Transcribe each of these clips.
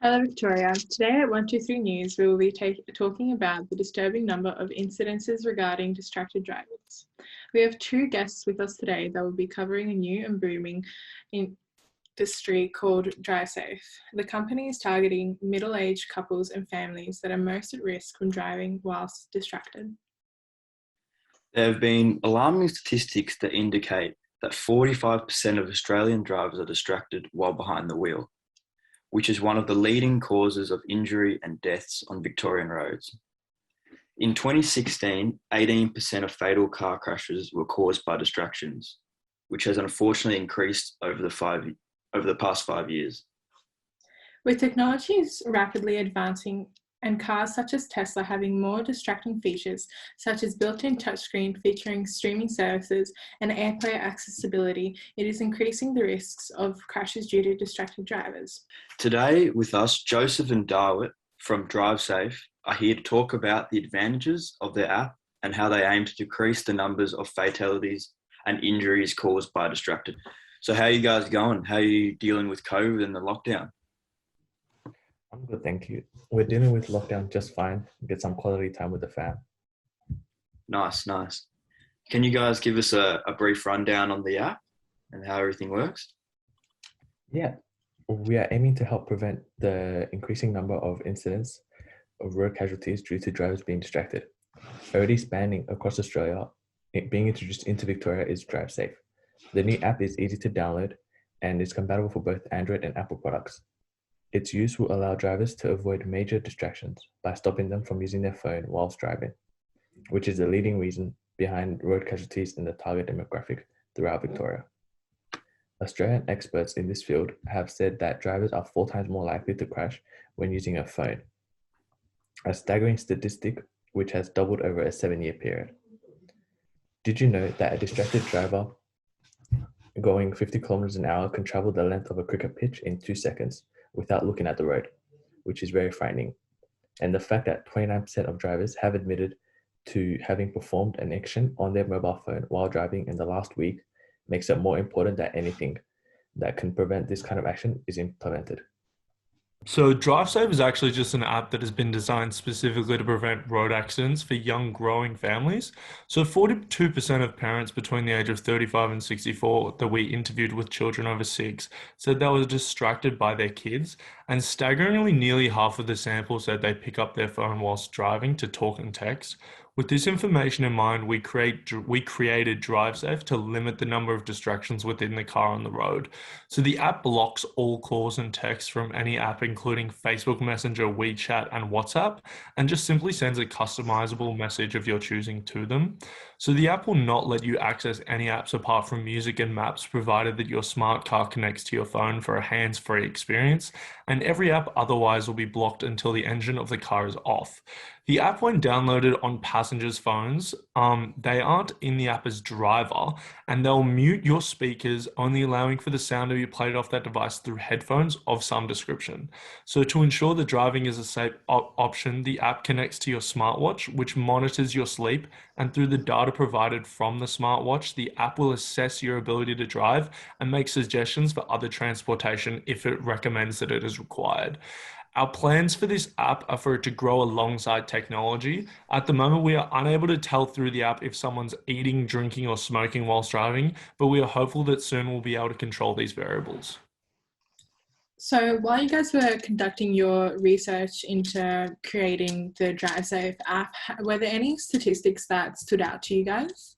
Hello Victoria. Today at 123 News, we will be talking about the disturbing number of incidences regarding distracted drivers. We have two guests with us today that will be covering a new and booming industry called DriveSafe. The company is targeting middle-aged couples and families that are most at risk from driving whilst distracted. There have been alarming statistics that indicate that 45% of Australian drivers are distracted while behind the wheel, which is one of the leading causes of injury and deaths on Victorian roads. In 2016, 18% of fatal car crashes were caused by distractions, which has unfortunately increased over the past 5 years. With technologies rapidly advancing and cars such as Tesla having more distracting features, such as built-in touchscreen featuring streaming services and AirPlay accessibility, it is increasing the risks of crashes due to distracted drivers. Today with us, Joseph and Darwit from DriveSafe are here to talk about the advantages of their app and how they aim to decrease the numbers of fatalities and injuries caused by distracted. So how are you guys going? How are you dealing with COVID and the lockdown? I'm good, thank you. We're dealing with lockdown just fine. Get some quality time with the fam. Nice. Can you guys give us a brief rundown on the app and how everything works? Yeah, we are aiming to help prevent the increasing number of incidents of road casualties due to drivers being distracted. Already spanning across Australia, being introduced into Victoria is DriveSafe. The new app is easy to download and is compatible for both Android and Apple products. Its use will allow drivers to avoid major distractions by stopping them from using their phone whilst driving, which is the leading reason behind road casualties in the target demographic throughout Victoria. Australian experts in this field have said that drivers are 4 times more likely to crash when using a phone, a staggering statistic which has doubled over a 7-year period. Did you know that a distracted driver going 50 kilometers an hour can travel the length of a cricket pitch in 2 seconds without looking at the road, which is very frightening. And the fact that 29% of drivers have admitted to having performed an action on their mobile phone while driving in the last week makes it more important that anything that can prevent this kind of action is implemented. So DriveSafe is actually just an app that has been designed specifically to prevent road accidents for young growing families. So 42% of parents between the age of 35 and 64 that we interviewed with children over 6 said they were distracted by their kids, and staggeringly nearly half of the sample said they pick up their phone whilst driving to talk and text. With this information in mind, we created DriveSafe to limit the number of distractions within the car on the road. So the app blocks all calls and texts from any app, including Facebook Messenger, WeChat, and WhatsApp, and just simply sends a customizable message of your choosing to them. So the app will not let you access any apps apart from music and maps, provided that your smart car connects to your phone for a hands-free experience, and every app otherwise will be blocked until the engine of the car is off. The app, when downloaded on passengers' phones, they aren't in the app as driver, and they'll mute your speakers, only allowing for the sound to be played off that device through headphones of some description. So to ensure that driving is a safe option, the app connects to your smartwatch, which monitors your sleep, and through the data provided from the smartwatch, the app will assess your ability to drive and make suggestions for other transportation if it recommends that it is required. Our plans for this app are for it to grow alongside technology. At the moment, we are unable to tell through the app if someone's eating, drinking, or smoking whilst driving, but we are hopeful that soon we'll be able to control these variables. So while you guys were conducting your research into creating the DriveSafe app, were there any statistics that stood out to you guys?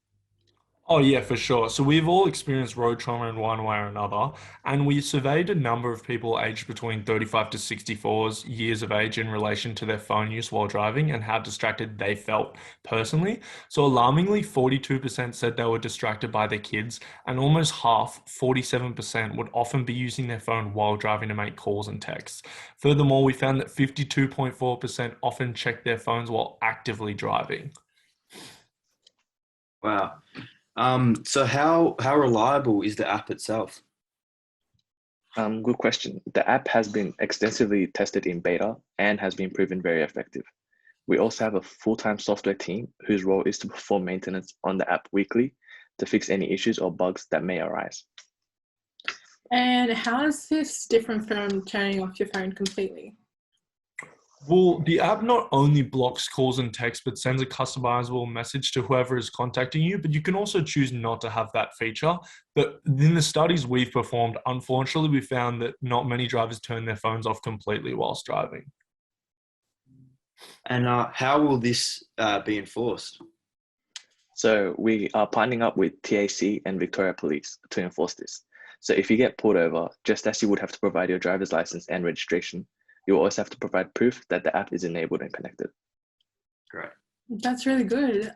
Oh yeah, for sure. So we've all experienced road trauma in one way or another, and we surveyed a number of people aged between 35 to 64 years of age in relation to their phone use while driving and how distracted they felt personally. So alarmingly, 42% said they were distracted by their kids, and almost half, 47%, would often be using their phone while driving to make calls and texts. Furthermore, we found that 52.4% often check their phones while actively driving. Wow. So how reliable is the app itself? Good question. The app has been extensively tested in beta and has been proven very effective. We also have a full-time software team whose role is to perform maintenance on the app weekly to fix any issues or bugs that may arise. And how is this different from turning off your phone completely? Well, the app not only blocks calls and texts, but sends a customizable message to whoever is contacting you, but you can also choose not to have that feature. But in the studies we've performed, unfortunately, we found that not many drivers turn their phones off completely whilst driving. And how will this be enforced? So we are partnering up with TAC and Victoria Police to enforce this. So if you get pulled over, just as you would have to provide your driver's license and registration, you will also have to provide proof that the app is enabled and connected. Great. That's really good.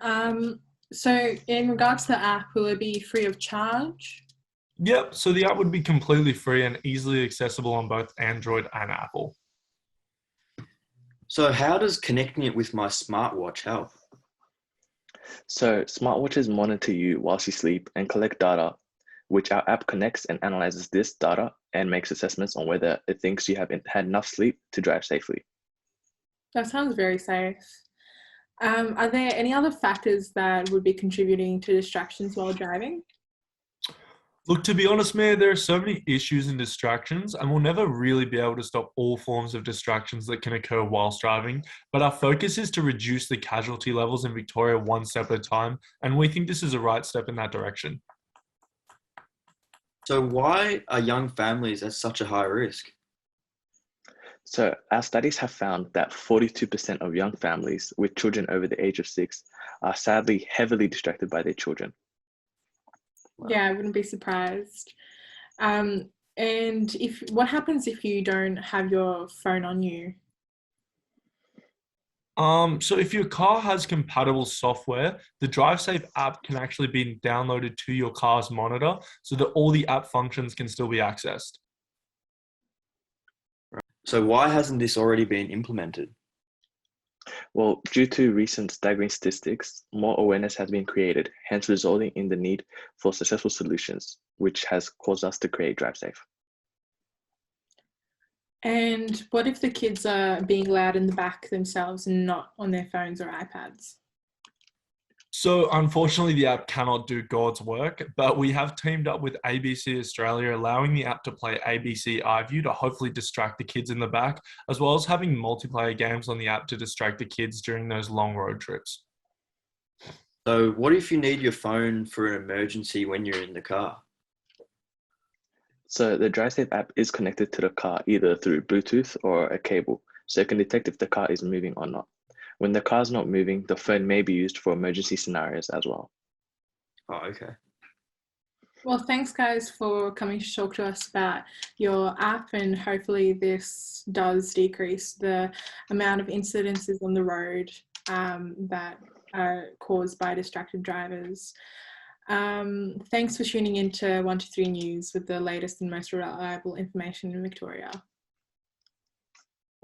So in regards to the app, will it be free of charge? Yep, so the app would be completely free and easily accessible on both Android and Apple. So how does connecting it with my smartwatch help? So smartwatches monitor you whilst you sleep and collect data, which our app connects and analyzes this data and makes assessments on whether it thinks you have had enough sleep to drive safely. That sounds very safe. Are there any other factors that would be contributing to distractions while driving? Look, to be honest, Mia, there are so many issues and distractions, and we'll never really be able to stop all forms of distractions that can occur whilst driving. But our focus is to reduce the casualty levels in Victoria one step at a time, and we think this is a right step in that direction. So why are young families at such a high risk? So our studies have found that 42% of young families with children over the age of 6 are sadly heavily distracted by their children. Wow. Yeah, I wouldn't be surprised. And what happens if you don't have your phone on you? So if your car has compatible software, the DriveSafe app can actually be downloaded to your car's monitor so that all the app functions can still be accessed. So why hasn't this already been implemented? Well, due to recent staggering statistics, more awareness has been created, hence resulting in the need for successful solutions, which has caused us to create DriveSafe. And what if the kids are being allowed in the back themselves and not on their phones or iPads? So unfortunately, the app cannot do God's work, but we have teamed up with ABC Australia, allowing the app to play ABC iView to hopefully distract the kids in the back, as well as having multiplayer games on the app to distract the kids during those long road trips. So what if you need your phone for an emergency when you're in the car? So the DriveSafe app is connected to the car either through Bluetooth or a cable, so it can detect if the car is moving or not. When the car is not moving, the phone may be used for emergency scenarios as well. Oh, okay. Well, thanks guys for coming to talk to us about your app, and hopefully this does decrease the amount of incidences on the road that are caused by distracted drivers. Thanks for tuning in to 123 News with the latest and most reliable information in Victoria. So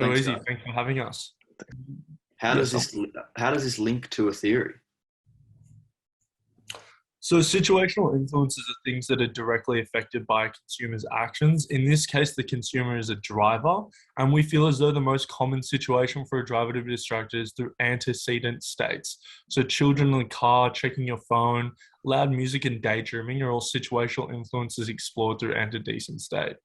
Thanks, easy. guys. Thanks for having us. How does this link to a theory? So situational influences are things that are directly affected by a consumer's actions. In this case, the consumer is a driver, and we feel as though the most common situation for a driver to be distracted is through antecedent states. So children in the car, checking your phone, loud music and daydreaming are all situational influences explored through antecedent state.